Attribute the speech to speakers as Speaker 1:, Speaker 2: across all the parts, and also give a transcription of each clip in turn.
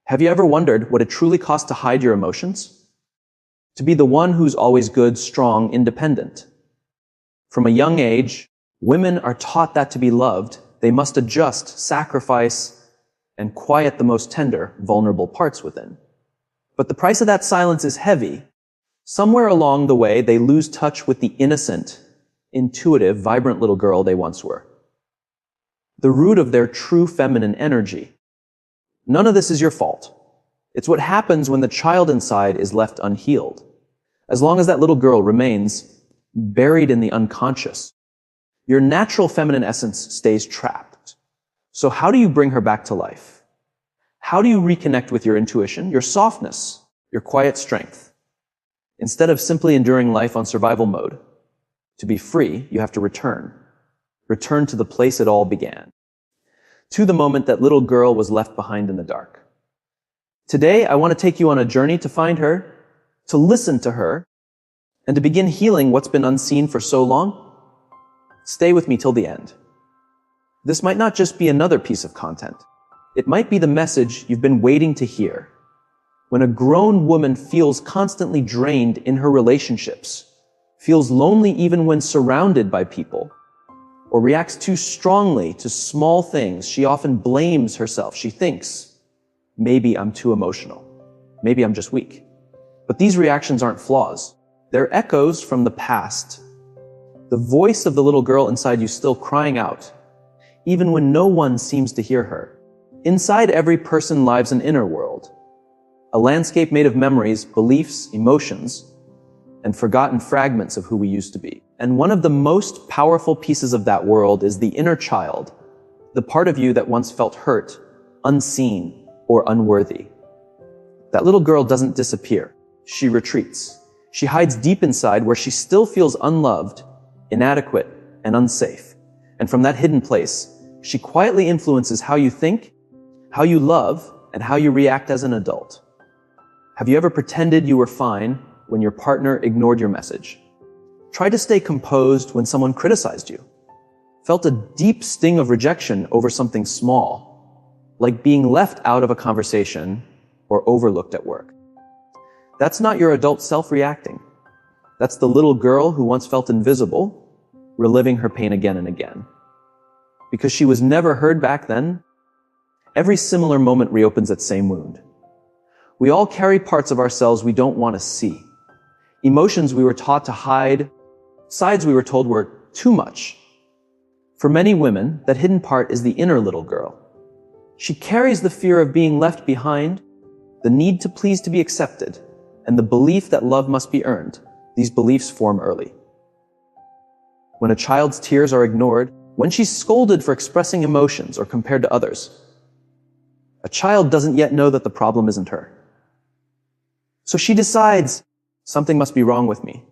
Speaker 1: Have you ever wondered what it truly costs to hide your emotions? To be the one who's always good, strong, independent. From a young age, women are taught that to be loved, they must adjust, sacrifice, and quiet the most tender, vulnerable parts within. But the price of that silence is heavy. Somewhere along the way, they lose touch with the innocent, intuitive, vibrant little girl they once were. The root of their true feminine energy. None of this is your fault. It's what happens when the child inside is left unhealed. As long as that little girl remains buried in the unconscious, your natural feminine essence stays trapped. So how do you bring her back to life? How do you reconnect with your intuition, your softness, your quiet strength? Instead of simply enduring life on survival mode, to be free, you have to return. Return to the place it all began. To the moment that little girl was left behind in the dark. Today, I want to take you on a journey to find her, to listen to her, and to begin healing what's been unseen for so long. Stay with me till the end. This might not just be another piece of content. It might be the message you've been waiting to hear. When a grown woman feels constantly drained in her relationships, feels lonely even when surrounded by people, or reacts too strongly to small things, she often blames herself. She thinks, maybe I'm too emotional. Maybe I'm just weak. But these reactions aren't flaws. They're echoes from the past. The voice of the little girl inside you still crying out, even when no one seems to hear her. Inside every person lives an inner world, a landscape made of memories, beliefs, emotions, and forgotten fragments of who we used to be. And one of the most powerful pieces of that world is the inner child, the part of you that once felt hurt, unseen, or unworthy. That little girl doesn't disappear. She retreats. She hides deep inside where she still feels unloved, inadequate, and unsafe. And from that hidden place, she quietly influences how you think, how you love, and how you react as an adult. Have you ever pretended you were fine when your partner ignored your message? Tried to stay composed when someone criticized you? Felt a deep sting of rejection over something small, like being left out of a conversation or overlooked at work? That's not your adult self reacting. That's the little girl who once felt invisible, reliving her pain again and again. Because she was never heard back then, every similar moment reopens that same wound. We all carry parts of ourselves we don't want to see. Emotions we were taught to hide, sides we were told were too much. For many women, that hidden part is the inner little girl. She carries the fear of being left behind, the need to please to be accepted, and the belief that love must be earned. These beliefs form early. When a child's tears are ignored, when she's scolded for expressing emotions or compared to others, a child doesn't yet know that the problem isn't her. So she decides, something must be wrong with me.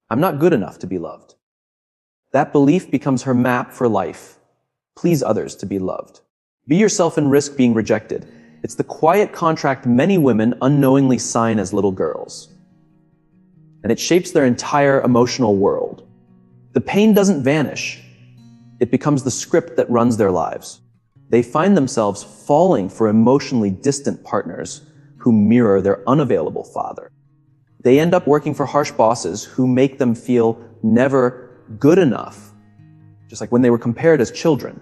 Speaker 1: I'm not good enough to be loved. That belief becomes her map for life. Please others to be loved. Be yourself and risk being rejected. It's the quiet contract many women unknowingly sign as little girls. And it shapes their entire emotional world. The pain doesn't vanish. It becomes the script that runs their lives. They find themselves falling for emotionally distant partners who mirror their unavailable father. They end up working for harsh bosses who make them feel never good enough, just like when they were compared as children.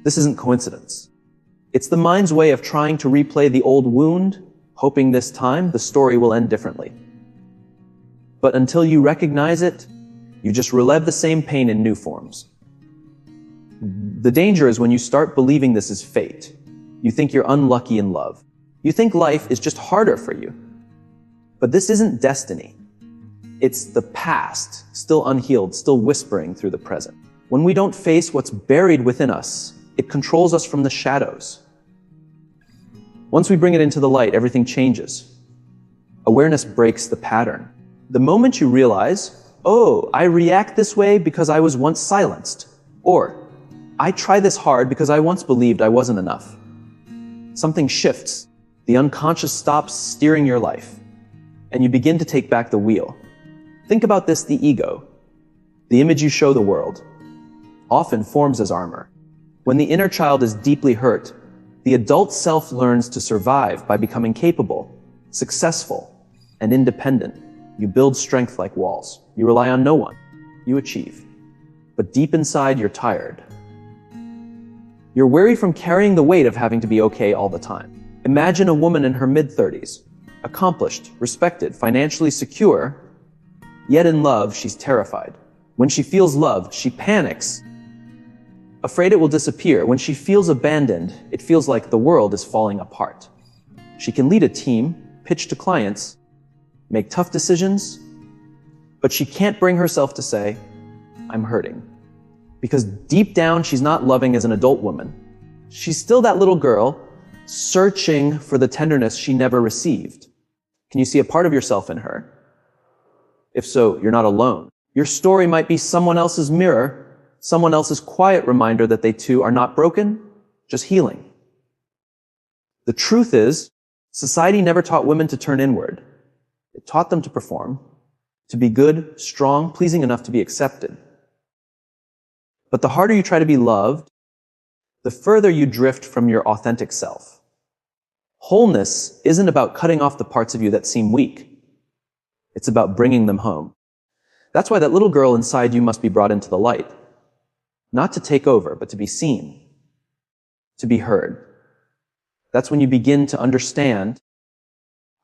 Speaker 1: This isn't coincidence. It's the mind's way of trying to replay the old wound, hoping this time the story will end differently. But until you recognize it, you just relive the same pain in new forms. The danger is when you start believing this is fate. You think you're unlucky in love. You think life is just harder for you. But this isn't destiny. It's the past, still unhealed, still whispering through the present. When we don't face what's buried within us, it controls us from the shadows. Once we bring it into the light, everything changes. Awareness breaks the pattern. The moment you realize, oh, I react this way because I was once silenced, or I try this hard because I once believed I wasn't enough. Something shifts. The unconscious stops steering your life, and you begin to take back the wheel. Think about this, the ego, the image you show the world, often forms as armor. When the inner child is deeply hurt, The adult self learns to survive by becoming capable, successful, and independent. You build strength like walls. You rely on no one. You achieve. But deep inside, you're tired. You're weary from carrying the weight of having to be okay all the time. Imagine a woman in her mid-30s, accomplished, respected, financially secure, yet in love, she's terrified. When she feels loved, she panics, afraid it will disappear. When she feels abandoned, it feels like the world is falling apart. She can lead a team, pitch to clients, make tough decisions, but she can't bring herself to say, I'm hurting. Because deep down, she's not loving as an adult woman. She's still that little girl searching for the tenderness she never received. Can you see a part of yourself in her? If so, you're not alone. Your story might be someone else's mirror, someone else's quiet reminder that they too are not broken, just healing. The truth is, society never taught women to turn inward. It taught them to perform, to be good, strong, pleasing enough to be accepted. But the harder you try to be loved, the further you drift from your authentic self. Wholeness isn't about cutting off the parts of you that seem weak. It's about bringing them home. That's why that little girl inside you must be brought into the light. Not to take over, but to be seen, to be heard. That's when you begin to understand,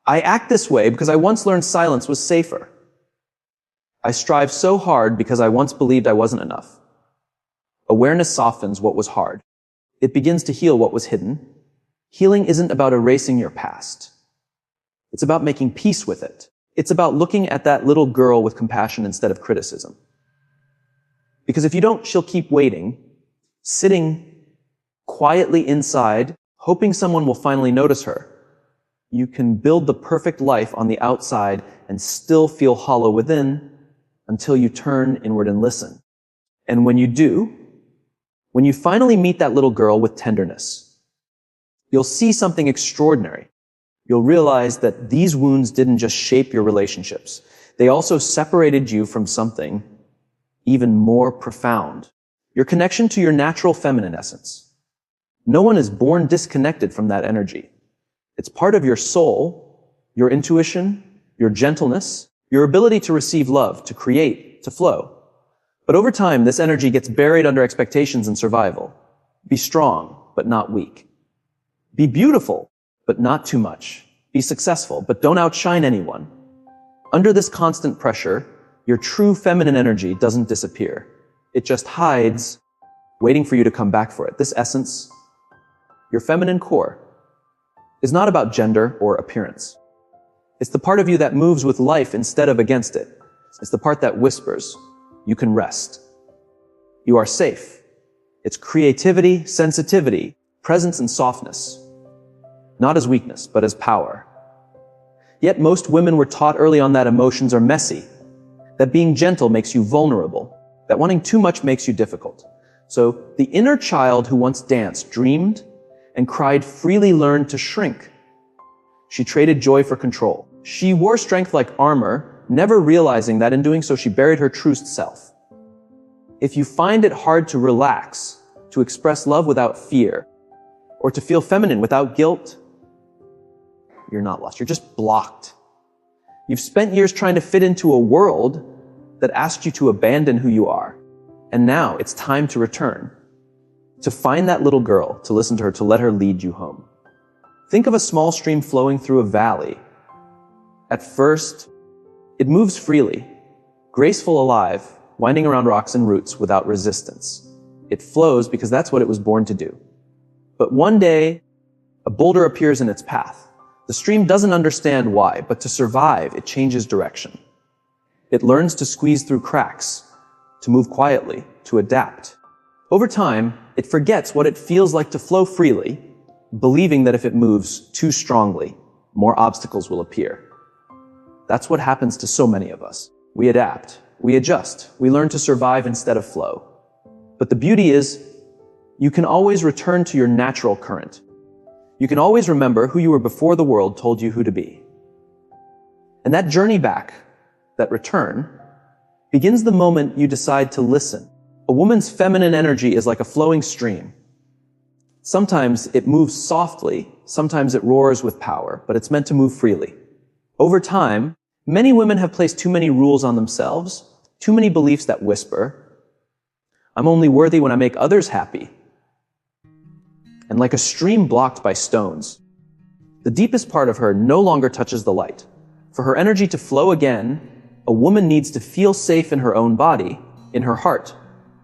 Speaker 1: I act this way because I once learned silence was safer. I strive so hard because I once believed I wasn't enough. Awareness softens what was hard. It begins to heal what was hidden. Healing isn't about erasing your past. It's about making peace with it. It's about looking at that little girl with compassion instead of criticism. Because if you don't, she'll keep waiting, sitting quietly inside, hoping someone will finally notice her. You can build the perfect life on the outside and still feel hollow within until you turn inward and listen. And when you do, when you finally meet that little girl with tenderness, you'll see something extraordinary. You'll realize that these wounds didn't just shape your relationships. They also separated you from something even more profound. Your connection to your natural feminine essence. No one is born disconnected from that energy. It's part of your soul, your intuition, your gentleness, your ability to receive love, to create, to flow. But over time, this energy gets buried under expectations and survival. Be strong, but not weak. Be beautiful, but not too much. Be successful, but don't outshine anyone. Under this constant pressure, your true feminine energy doesn't disappear. It just hides, waiting for you to come back for it. This essence, your feminine core, is not about gender or appearance. It's the part of you that moves with life instead of against it. It's the part that whispers, you can rest. You are safe. It's creativity, sensitivity, presence, and softness. Not as weakness, but as power. Yet most women were taught early on that emotions are messy, that being gentle makes you vulnerable, that wanting too much makes you difficult. So the inner child who once danced, dreamed, and cried freely learned to shrink. She traded joy for control. She wore strength like armor, never realizing that in doing so she buried her truest self. If you find it hard to relax, to express love without fear, or to feel feminine without guilt, you're not lost. You're just blocked. You've spent years trying to fit into a world that asked you to abandon who you are. And now it's time to return, to find that little girl, to listen to her, to let her lead you home. Think of a small stream flowing through a valley. At first, it moves freely, graceful, alive, winding around rocks and roots without resistance. It flows because that's what it was born to do. But one day, a boulder appears in its path. The stream doesn't understand why, but to survive, it changes direction. It learns to squeeze through cracks, to move quietly, to adapt. Over time, it forgets what it feels like to flow freely, believing that if it moves too strongly, more obstacles will appear. That's what happens to so many of us. We adapt, we adjust, we learn to survive instead of flow. But the beauty is, you can always return to your natural current. You can always remember who you were before the world told you who to be. And that journey back, that return, begins the moment you decide to listen. A woman's feminine energy is like a flowing stream. Sometimes it moves softly, sometimes it roars with power, but it's meant to move freely. Over time, many women have placed too many rules on themselves, too many beliefs that whisper, "I'm only worthy when I make others happy." And like a stream blocked by stones, the deepest part of her no longer touches the light. For her energy to flow again, a woman needs to feel safe in her own body, in her heart,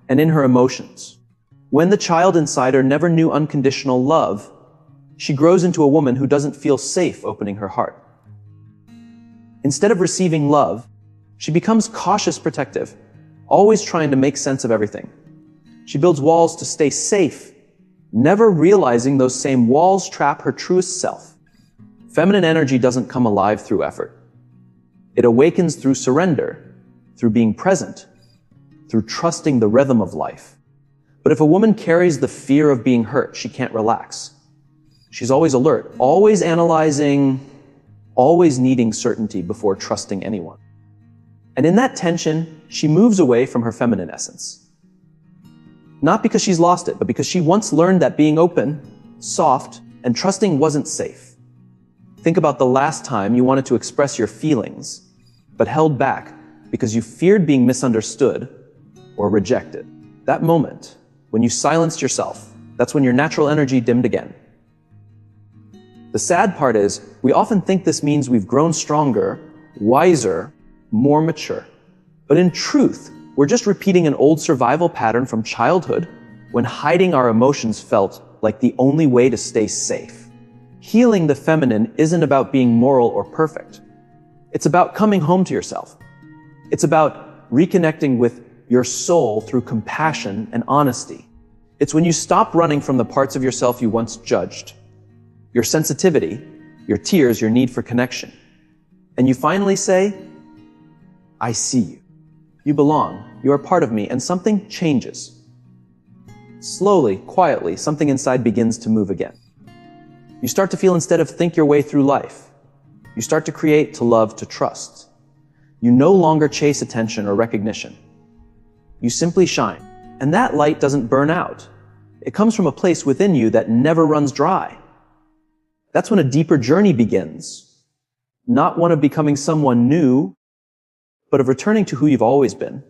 Speaker 1: and in her emotions. When the child inside her never knew unconditional love, she grows into a woman who doesn't feel safe opening her heart. Instead of receiving love, she becomes cautious protective, always trying to make sense of everything. She builds walls to stay safe, never realizing those same walls trap her truest self. Feminine energy doesn't come alive through effort. It awakens through surrender, through being present, through trusting the rhythm of life. But if a woman carries the fear of being hurt, she can't relax. She's always alert, always analyzing, always needing certainty before trusting anyone. And in that tension, she moves away from her feminine essence. Not because she's lost it, but because she once learned that being open, soft, and trusting wasn't safe. Think about the last time you wanted to express your feelings, but held back because you feared being misunderstood or rejected. That moment, when you silenced yourself, that's when your natural energy dimmed again. The sad part is, we often think this means we've grown stronger, wiser, more mature. But in truth, we're just repeating an old survival pattern from childhood when hiding our emotions felt like the only way to stay safe. Healing the feminine isn't about being moral or perfect. It's about coming home to yourself. It's about reconnecting with your soul through compassion and honesty. It's when you stop running from the parts of yourself you once judged, your sensitivity, your tears, your need for connection. And you finally say, "I see you. You belong. You are part of me," and something changes. Slowly, quietly, something inside begins to move again. You start to feel instead of think your way through life. You start to create, to love, to trust. You no longer chase attention or recognition. You simply shine. And that light doesn't burn out. It comes from a place within you that never runs dry. That's when a deeper journey begins. Not one of becoming someone new, but of returning to who you've always been.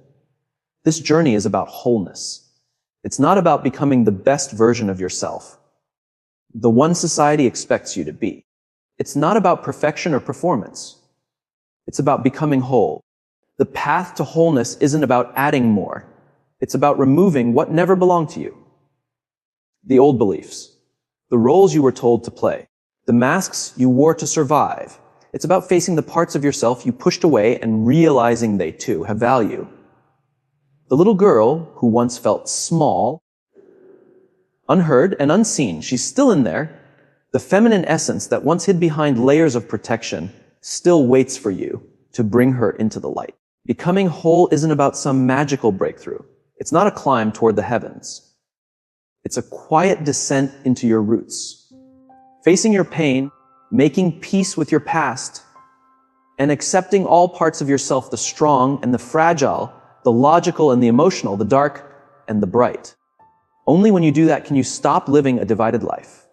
Speaker 1: This journey is about wholeness. It's not about becoming the best version of yourself, the one society expects you to be. It's not about perfection or performance. It's about becoming whole. The path to wholeness isn't about adding more. It's about removing what never belonged to you. The old beliefs, the roles you were told to play, the masks you wore to survive. It's about facing the parts of yourself you pushed away and realizing they too have value. The little girl who once felt small, unheard and unseen, she's still in there. The feminine essence that once hid behind layers of protection still waits for you to bring her into the light. Becoming whole isn't about some magical breakthrough. It's not a climb toward the heavens. It's a quiet descent into your roots. Facing your pain, making peace with your past, and accepting all parts of yourself, the strong and the fragile, the logical and the emotional, the dark and the bright. Only when you do that can you stop living a divided life.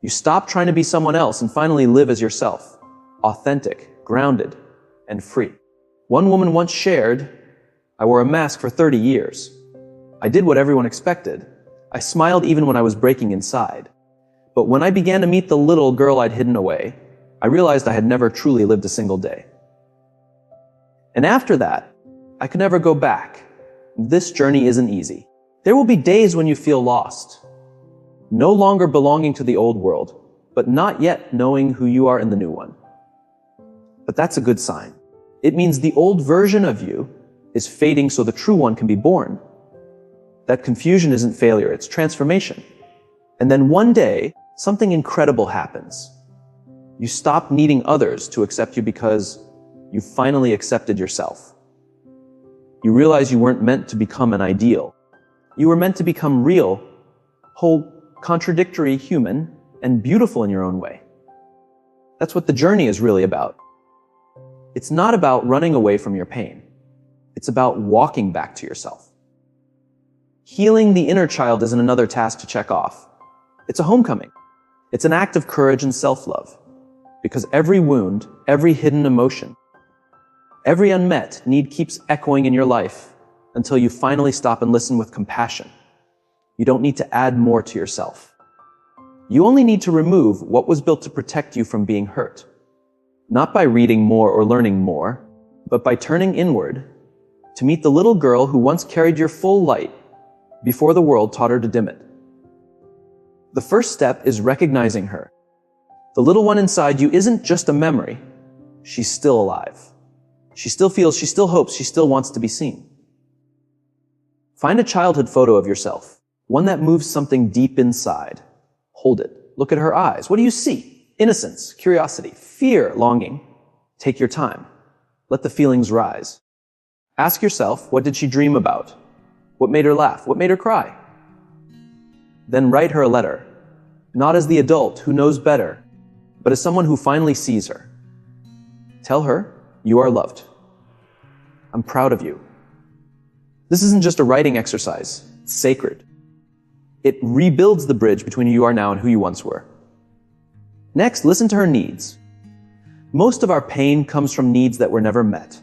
Speaker 1: You stop trying to be someone else and finally live as yourself, authentic, grounded, and free. One woman once shared, "I wore a mask for 30 years. I did what everyone expected. I smiled even when I was breaking inside. But when I began to meet the little girl I'd hidden away, I realized I had never truly lived a single day. And after that, I could never go back. This journey isn't easy. There will be days when you feel lost, no longer belonging to the old world, but not yet knowing who you are in the new one. But that's a good sign. It means the old version of you is fading so the true one can be born. That confusion isn't failure, it's transformation. And then one day, something incredible happens. You stop needing others to accept you because you finally accepted yourself. You realize you weren't meant to become an ideal. You were meant to become real, whole, contradictory, human, and beautiful in your own way. That's what the journey is really about. It's not about running away from your pain. It's about walking back to yourself. Healing the inner child isn't another task to check off. It's a homecoming. It's an act of courage and self-love. Because every wound, every hidden emotion, every unmet need keeps echoing in your life until you finally stop and listen with compassion. You don't need to add more to yourself. You only need to remove what was built to protect you from being hurt. Not by reading more or learning more, but by turning inward to meet the little girl who once carried your full light before the world taught her to dim it. The first step is recognizing her. The little one inside you isn't just a memory. She's still alive. She still feels, she still hopes, she still wants to be seen. Find a childhood photo of yourself, one that moves something deep inside. Hold it. Look at her eyes. What do you see? Innocence, curiosity, fear, longing. Take your time. Let the feelings rise. Ask yourself, what did she dream about? What made her laugh? What made her cry? Then write her a letter, not as the adult who knows better, but as someone who finally sees her. Tell her, you are loved. I'm proud of you. This isn't just a writing exercise. It's sacred. It rebuilds the bridge between who you are now and who you once were. Next, listen to her needs. Most of our pain comes from needs that were never met.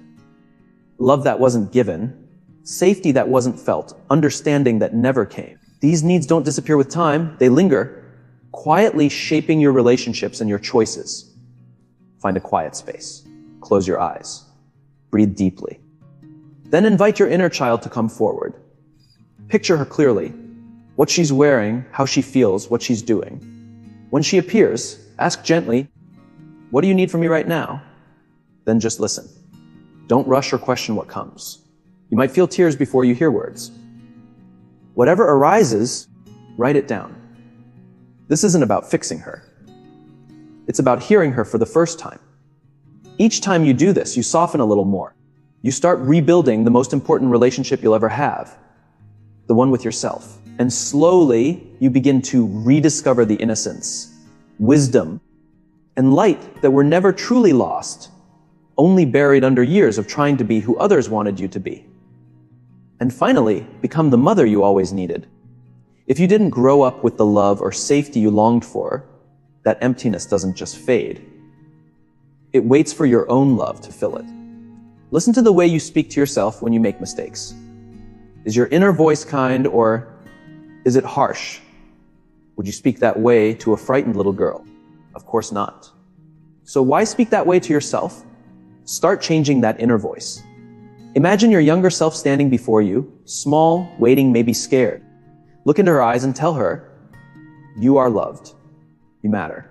Speaker 1: Love that wasn't given, safety that wasn't felt, understanding that never came. These needs don't disappear with time, they linger, quietly shaping your relationships and your choices. Find a quiet space. Close your eyes. Breathe deeply. Then invite your inner child to come forward. Picture her clearly. What she's wearing, how she feels, what she's doing. When she appears, ask gently, what do you need from me right now? Then just listen. Don't rush or question what comes. You might feel tears before you hear words. Whatever arises, write it down. This isn't about fixing her. It's about hearing her for the first time. Each time you do this, you soften a little more. You start rebuilding the most important relationship you'll ever have, the one with yourself. And slowly, you begin to rediscover the innocence, wisdom, and light that were never truly lost, only buried under years of trying to be who others wanted you to be. And finally, become the mother you always needed. If you didn't grow up with the love or safety you longed for, that emptiness doesn't just fade. It waits for your own love to fill it. Listen to the way you speak to yourself when you make mistakes. Is your inner voice kind, or is it harsh? Would you speak that way to a frightened little girl? Of course not. So why speak that way to yourself? Start changing that inner voice. Imagine your younger self standing before you, small, waiting, maybe scared. Look into her eyes and tell her, you are loved. You matter.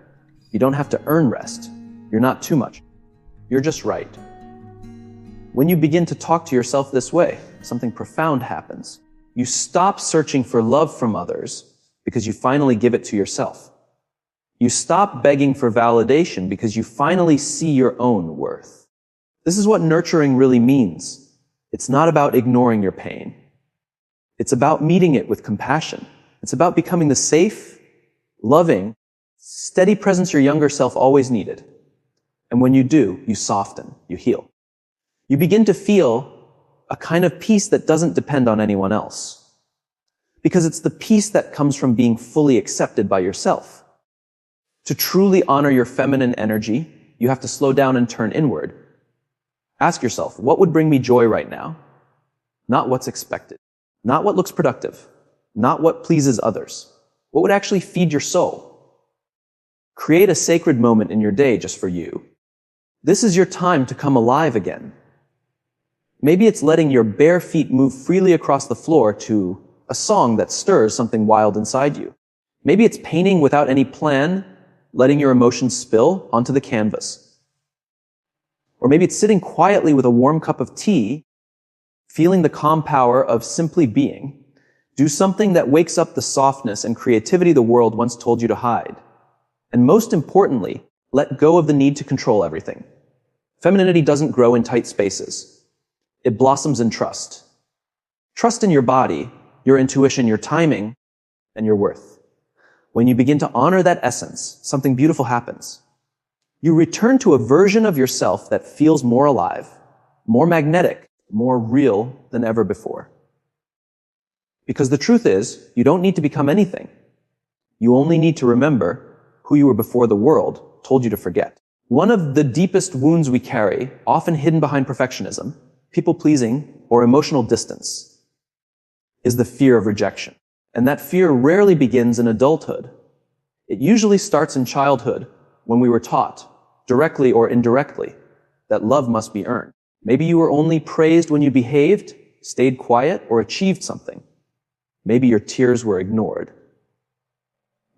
Speaker 1: You don't have to earn rest. You're not too much. You're just right. When you begin to talk to yourself this way, something profound happens. You stop searching for love from others because you finally give it to yourself. You stop begging for validation because you finally see your own worth. This is what nurturing really means. It's not about ignoring your pain. It's about meeting it with compassion. It's about becoming the safe, loving, steady presence your younger self always needed. And when you do, you soften, you heal. You begin to feel a kind of peace that doesn't depend on anyone else. Because it's the peace that comes from being fully accepted by yourself. To truly honor your feminine energy, you have to slow down and turn inward. Ask yourself, what would bring me joy right now? Not what's expected. Not what looks productive. Not what pleases others. What would actually feed your soul? Create a sacred moment in your day just for you. This is your time to come alive again. Maybe it's letting your bare feet move freely across the floor to a song that stirs something wild inside you. Maybe it's painting without any plan, letting your emotions spill onto the canvas. Or maybe it's sitting quietly with a warm cup of tea, feeling the calm power of simply being. Do something that wakes up the softness and creativity the world once told you to hide. And most importantly, let go of the need to control everything. Femininity doesn't grow in tight spaces. It blossoms in trust. Trust in your body, your intuition, your timing, and your worth. When you begin to honor that essence, something beautiful happens. You return to a version of yourself that feels more alive, more magnetic, more real than ever before. Because the truth is, you don't need to become anything. You only need to remember who you were before the world told you to forget. One of the deepest wounds we carry, often hidden behind perfectionism, people-pleasing, or emotional distance, is the fear of rejection. And that fear rarely begins in adulthood. It usually starts in childhood, when we were taught, directly or indirectly, that love must be earned. Maybe you were only praised when you behaved, stayed quiet, or achieved something. Maybe your tears were ignored.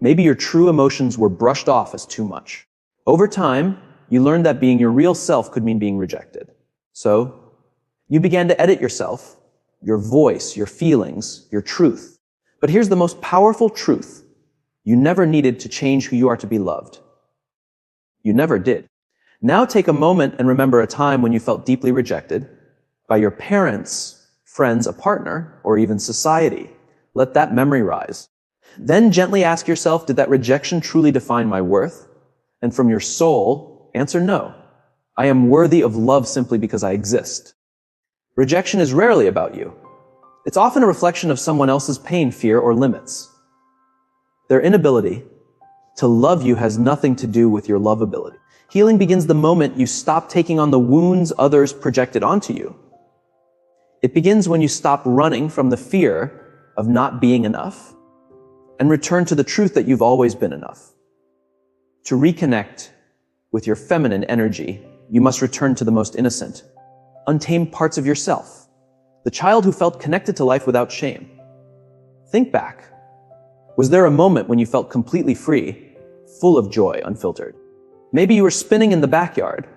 Speaker 1: Maybe your true emotions were brushed off as too much. Over time, you learned that being your real self could mean being rejected. So, you began to edit yourself, your voice, your feelings, your truth. But here's the most powerful truth. You never needed to change who you are to be loved. You never did. Now take a moment and remember a time when you felt deeply rejected by your parents, friends, a partner, or even society. Let that memory rise. Then gently ask yourself, did that rejection truly define my worth? And from your soul, answer no. I am worthy of love simply because I exist. Rejection is rarely about you. It's often a reflection of someone else's pain, fear, or limits. Their inability to love you has nothing to do with your lovability. Healing begins the moment you stop taking on the wounds others projected onto you. It begins when you stop running from the fear of not being enough and return to the truth that you've always been enough. To reconnect with your feminine energy, you must return to the most innocent, untamed parts of yourself, the child who felt connected to life without shame. Think back. Was there a moment when you felt completely free, full of joy, unfiltered? Maybe you were spinning in the backyard,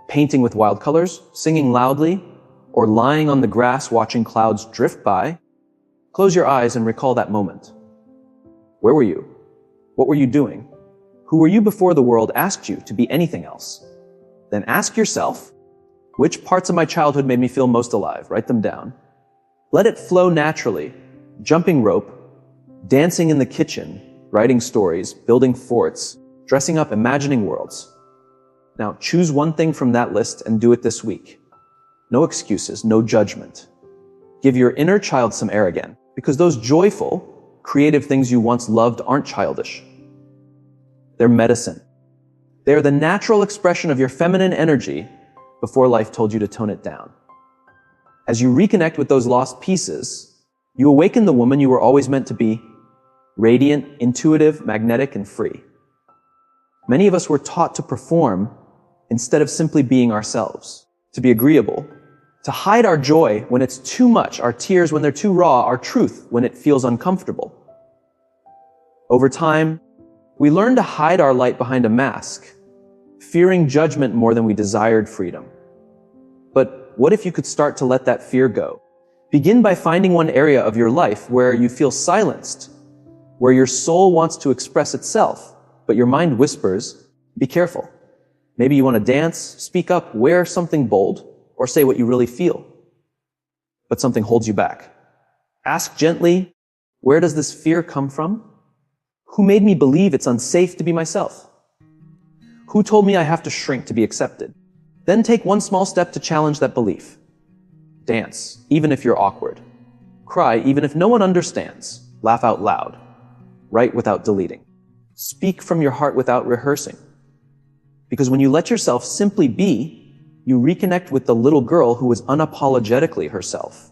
Speaker 1: painting with wild colors, singing loudly, or lying on the grass watching clouds drift by. Close your eyes and recall that moment. Where were you? What were you doing? Who were you before the world asked you to be anything else? Then ask yourself, which parts of my childhood made me feel most alive? Write them down. Let it flow naturally. Jumping rope, dancing in the kitchen, writing stories, building forts, dressing up, imagining worlds. Now choose one thing from that list and do it this week. No excuses, no judgment. Give your inner child some air again, because those joyful, creative things you once loved aren't childish. They're medicine. They're the natural expression of your feminine energy before life told you to tone it down. As you reconnect with those lost pieces, you awaken the woman you were always meant to be, radiant, intuitive, magnetic, and free. Many of us were taught to perform instead of simply being ourselves, to be agreeable, to hide our joy when it's too much, our tears when they're too raw, our truth when it feels uncomfortable. Over time, we learn to hide our light behind a mask, fearing judgment more than we desired freedom. But what if you could start to let that fear go? Begin by finding one area of your life where you feel silenced, where your soul wants to express itself, but your mind whispers, be careful. Maybe you want to dance, speak up, wear something bold, or say what you really feel. But something holds you back. Ask gently, where does this fear come from? Who made me believe it's unsafe to be myself? Who told me I have to shrink to be accepted? Then take one small step to challenge that belief. Dance, even if you're awkward. Cry, even if no one understands. Laugh out loud. Write without deleting. Speak from your heart without rehearsing. Because when you let yourself simply be, you reconnect with the little girl who was unapologetically herself,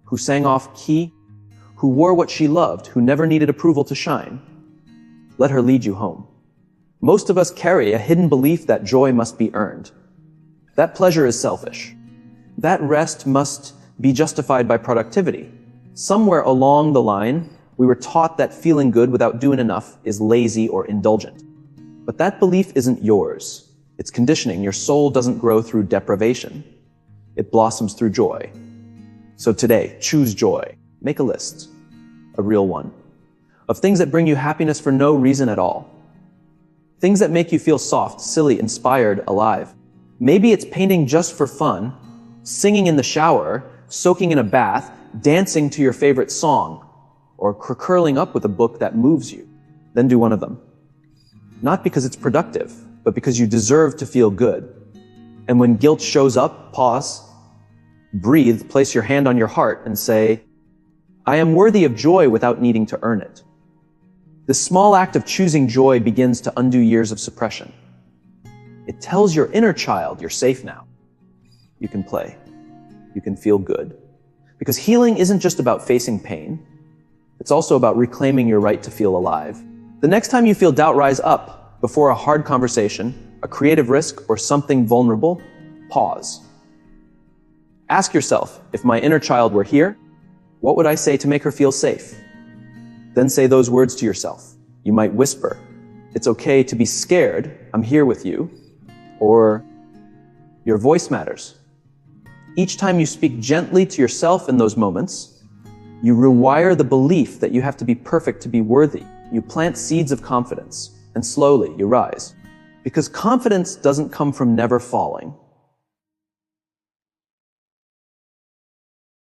Speaker 1: who sang off key, who wore what she loved, who never needed approval to shine. Let her lead you home. Most of us carry a hidden belief that joy must be earned. That pleasure is selfish. That rest must be justified by productivity. Somewhere along the line, we were taught that feeling good without doing enough is lazy or indulgent. But that belief isn't yours. It's conditioning. Your soul doesn't grow through deprivation. It blossoms through joy. So today, choose joy. Make a list, a real one, of things that bring you happiness for no reason at all. Things that make you feel soft, silly, inspired, alive. Maybe it's painting just for fun, singing in the shower, soaking in a bath, dancing to your favorite song, or curling up with a book that moves you. Then do one of them. Not because it's productive, but because you deserve to feel good. And when guilt shows up, pause, breathe, place your hand on your heart and say, I am worthy of joy without needing to earn it. This small act of choosing joy begins to undo years of suppression. It tells your inner child you're safe now. You can play. You can feel good. Because healing isn't just about facing pain. It's also about reclaiming your right to feel alive. The next time you feel doubt rise up before a hard conversation, a creative risk, or something vulnerable, pause. Ask yourself, if my inner child were here, what would I say to make her feel safe? Then say those words to yourself. You might whisper, "It's okay to be scared, I'm here with you," or "Your voice matters." Each time you speak gently to yourself in those moments, you rewire the belief that you have to be perfect to be worthy. You plant seeds of confidence, and slowly you rise. Because confidence doesn't come from never falling.